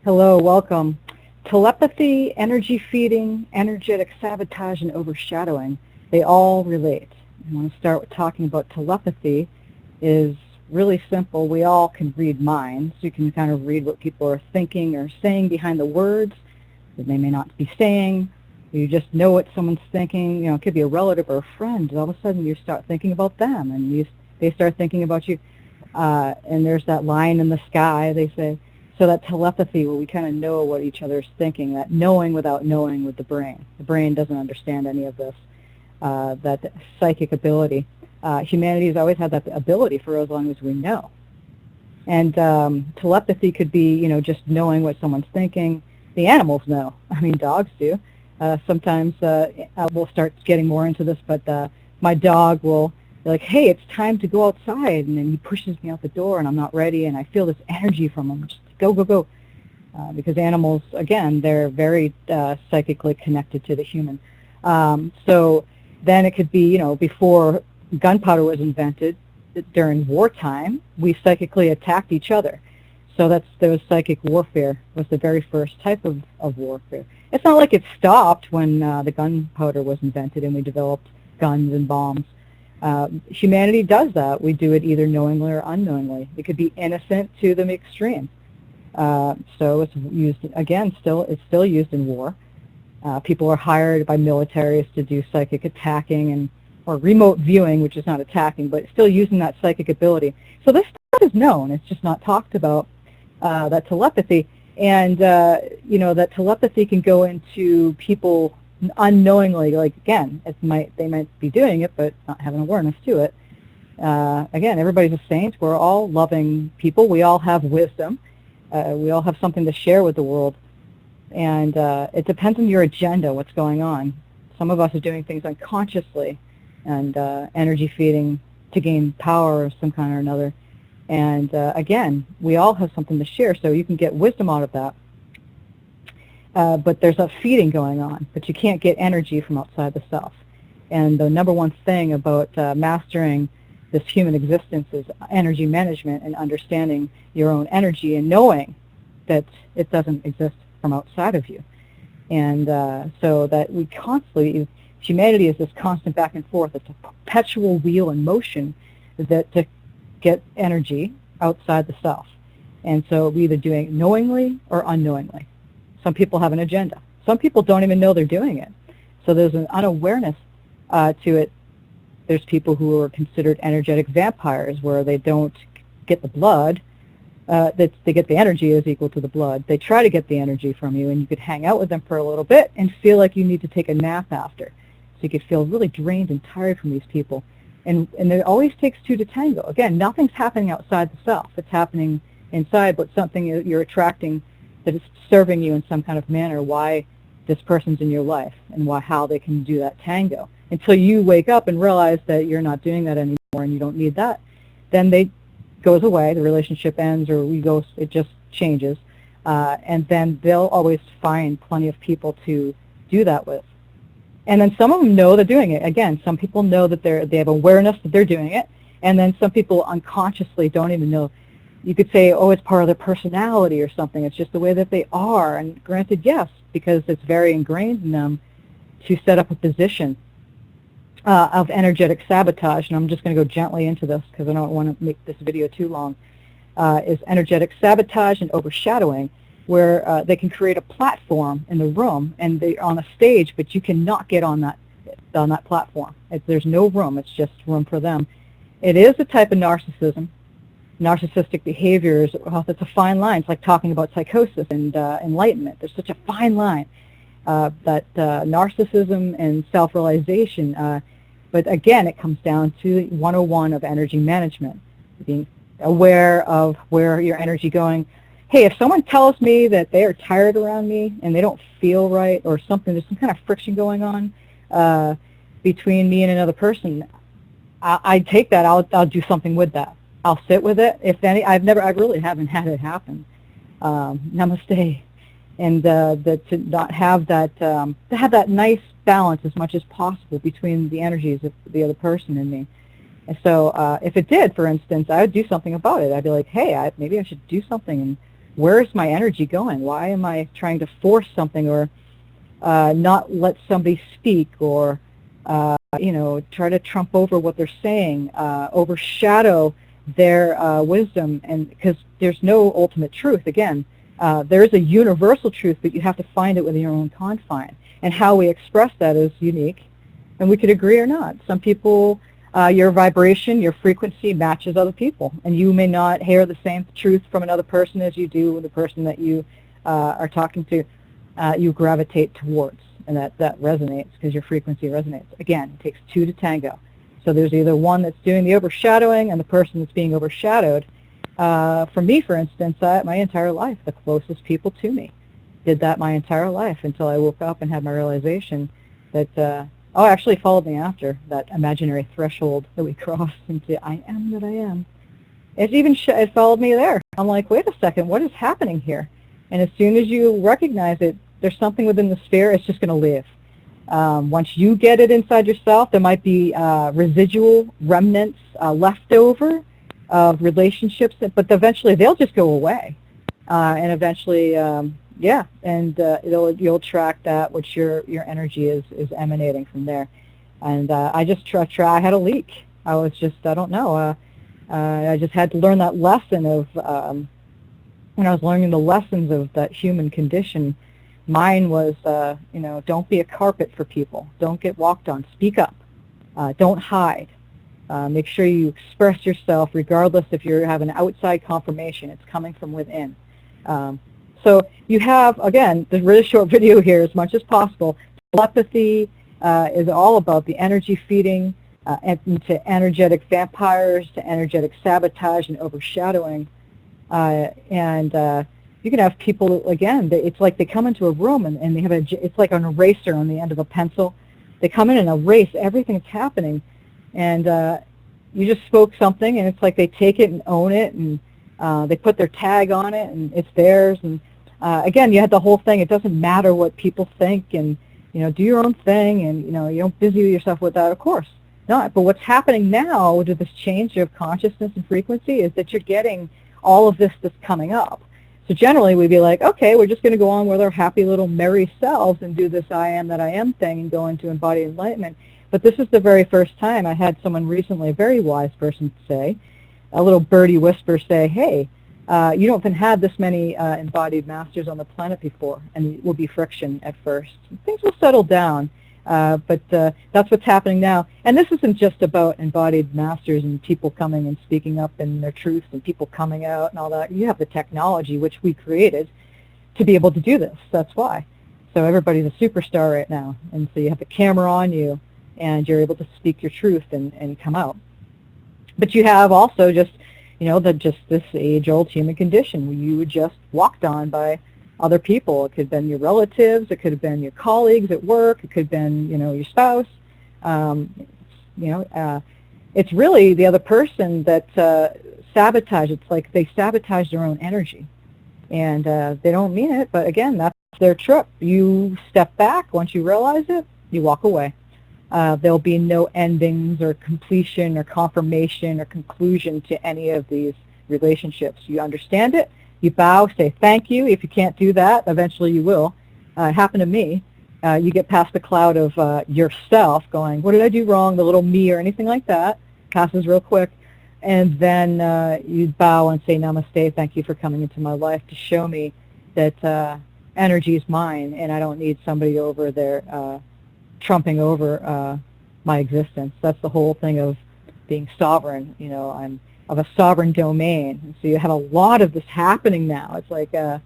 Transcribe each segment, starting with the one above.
Hello, welcome. Telepathy, energy feeding, energetic sabotage, and overshadowing, they all relate. I want to start with talking about telepathy. Is really simple. We all can read minds. You can kind of read what people are thinking or saying behind the words that they may not be saying. You just know what someone's thinking. You know, it could be a relative or a friend. All of a sudden you start thinking about them, and they start thinking about you. And there's that line in the sky, they say. So that telepathy, where we kind of know what each other is thinking, that knowing without knowing with the brain. The brain doesn't understand any of this, that psychic ability. Humanity has always had that ability for as long as we know. And telepathy could be, just knowing what someone's thinking. The animals know. I mean, dogs do. Sometimes we'll start getting more into this, but my dog will be like, hey, it's time to go outside, and then he pushes me out the door, and I'm not ready, and I feel this energy from him. Just go, go, go. Because animals, again, they're very psychically connected to the human. So then it could be, before gunpowder was invented, during wartime, we psychically attacked each other. So there was psychic warfare, was the very first type of warfare. It's not like it stopped when the gunpowder was invented and we developed guns and bombs. Humanity does that. We do it either knowingly or unknowingly. It could be innocent to the extreme. So it's used, again, it's still used in war. People are hired by militaries to do psychic attacking or remote viewing, which is not attacking, but still using that psychic ability. So this stuff is known. It's just not talked about, that telepathy. And, that telepathy can go into people unknowingly. Like, again, they might be doing it, but not having awareness to it. Again, everybody's a saint. We're all loving people. We all have wisdom. We all have something to share with the world. And it depends on your agenda, what's going on. Some of us are doing things unconsciously and energy feeding to gain power of some kind or another. And again, we all have something to share, so you can get wisdom out of that. But there's a feeding going on, but you can't get energy from outside the self. And the number one thing about mastering this human existence is energy management and understanding your own energy and knowing that it doesn't exist from outside of you. And so that we constantly, humanity is this constant back and forth. It's a perpetual wheel in motion to get energy outside the self. And so we're either doing it knowingly or unknowingly. Some people have an agenda. Some people don't even know they're doing it. So there's an unawareness to it. There's people who are considered energetic vampires, where they don't get the blood. They get the energy is equal to the blood. They try to get the energy from you, and you could hang out with them for a little bit and feel like you need to take a nap after. So you could feel really drained and tired from these people. And it always takes two to tango. Again, nothing's happening outside the self. It's happening inside, but something you're attracting that is serving you in some kind of manner, why this person's in your life and how they can do that tango. Until you wake up and realize that you're not doing that anymore and you don't need that, then it goes away, the relationship ends, or it just changes. And then they'll always find plenty of people to do that with. And then some of them know they're doing it. Again, some people know that they have awareness that they're doing it, and then some people unconsciously don't even know. You could say, oh, it's part of their personality or something. It's just the way that they are. And granted, yes, because it's very ingrained in them to set up a position of energetic sabotage. And I'm just going to go gently into this because I don't want to make this video too long. Is energetic sabotage and overshadowing, where they can create a platform in the room and they're on a stage, but you cannot get on that platform. There's no room. It's just room for them. It is a type of narcissism. Narcissistic behaviors, it's a fine line. It's like talking about psychosis and enlightenment. There's such a fine line that narcissism and self-realization. But again, it comes down to 101 of energy management, being aware of where your energy going. Hey, if someone tells me that they are tired around me and they don't feel right or something, there's some kind of friction going on between me and another person, I take that. I'll do something with that. I'll sit with it. I really haven't had it happen. Namaste. And to not have that, to have that nice balance as much as possible between the energies of the other person and me. So if it did, for instance, I would do something about it. I'd be like, hey, maybe I should do something and where is my energy going? Why am I trying to force something or not let somebody speak or try to trump over what they're saying, overshadow their wisdom, and because there's no ultimate truth. Again, there is a universal truth, but you have to find it within your own confine. And how we express that is unique, and we could agree or not. Some people, your vibration, your frequency matches other people, and you may not hear the same truth from another person as you do with the person that you are talking to. You gravitate towards, and that resonates because your frequency resonates. Again, it takes two to tango. So there's either one that's doing the overshadowing and the person that's being overshadowed. For me, for instance, my entire life, the closest people to me did that my entire life until I woke up and had my realization that, actually followed me after that imaginary threshold that we crossed into I am that I am. It followed me there. I'm like, wait a second, what is happening here? And as soon as you recognize it, there's something within the sphere, it's just going to leave. Once you get it inside yourself, there might be residual remnants left over of relationships, but eventually they'll just go away. And eventually, you'll track that, which your energy is emanating from there. And I just I had a leak. I was just, I don't know, I just had to learn that lesson of, when I was learning the lessons of that human condition. Mine was, don't be a carpet for people. Don't get walked on. Speak up. Don't hide. Make sure you express yourself regardless if you have an outside confirmation. It's coming from within. So you have, again, the really short video here as much as possible. Telepathy is all about the energy feeding into energetic vampires, to energetic sabotage and overshadowing. You can have people, again, it's like they come into a room and they have it's like an eraser on the end of a pencil. They come in and erase everything that's happening. And you just spoke something, and it's like they take it and own it, and they put their tag on it, and it's theirs. And again, you had the whole thing. It doesn't matter what people think, and do your own thing, and you don't busy yourself with that, of course not. But what's happening now with this change of consciousness and frequency is that you're getting all of this that's coming up. So generally we'd be like, okay, we're just going to go on with our happy little merry selves and do this I am that I am thing and go into embodied enlightenment. But this is the very first time I had someone recently, a very wise person, say, a little birdie whisper say, hey, you don't even have this many embodied masters on the planet before, and it will be friction at first. Things will settle down. But that's what's happening now. And this isn't just about embodied masters and people coming and speaking up in their truths and people coming out and all that. You have the technology, which we created, to be able to do this. That's why. So everybody's a superstar right now. And so you have the camera on you, and you're able to speak your truth and come out. But you have also just, this age-old human condition where you were just walked on by other people. It could have been your relatives, it could have been your colleagues at work, it could have been, your spouse. It's really the other person that sabotage. It's like they sabotage their own energy. And they don't mean it, but again, that's their trip. You step back. Once you realize it, you walk away. There'll be no endings or completion or confirmation or conclusion to any of these relationships. You understand it. You bow, say thank you. If you can't do that, eventually you will. It happened to me. You get past the cloud of yourself going, what did I do wrong, the little me or anything like that. Passes real quick. And then you bow and say namaste, thank you for coming into my life to show me that energy is mine and I don't need somebody over there trumping over my existence. That's the whole thing of being sovereign. I'm of a sovereign domain. So you have a lot of this happening now. It's like, and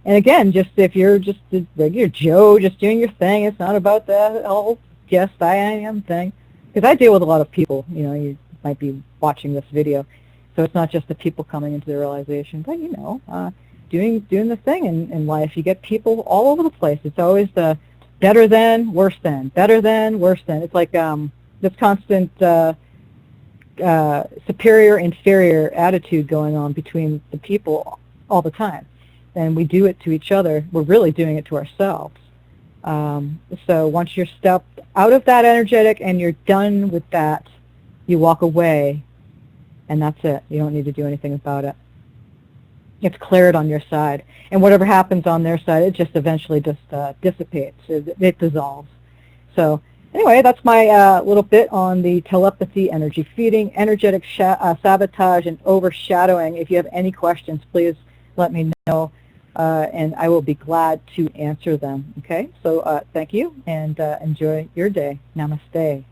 again, just if you're just a regular Joe, just doing your thing, it's not about the whole yes, I am thing. Because I deal with a lot of people, you might be watching this video. So it's not just the people coming into the realization, but, doing the thing in life. You get people all over the place. It's always the better than, worse than, better than, worse than. It's like this constant superior, inferior attitude going on between the people all the time. And we do it to each other. We're really doing it to ourselves. So once you're stepped out of that energetic and you're done with that, you walk away, and that's it. You don't need to do anything about it. it's cleared on your side. And whatever happens on their side, it just eventually just dissipates. It dissolves. So anyway, that's my little bit on the telepathy, energy feeding, energetic sabotage, and overshadowing. If you have any questions, please let me know, and I will be glad to answer them. Okay? So thank you, and enjoy your day. Namaste.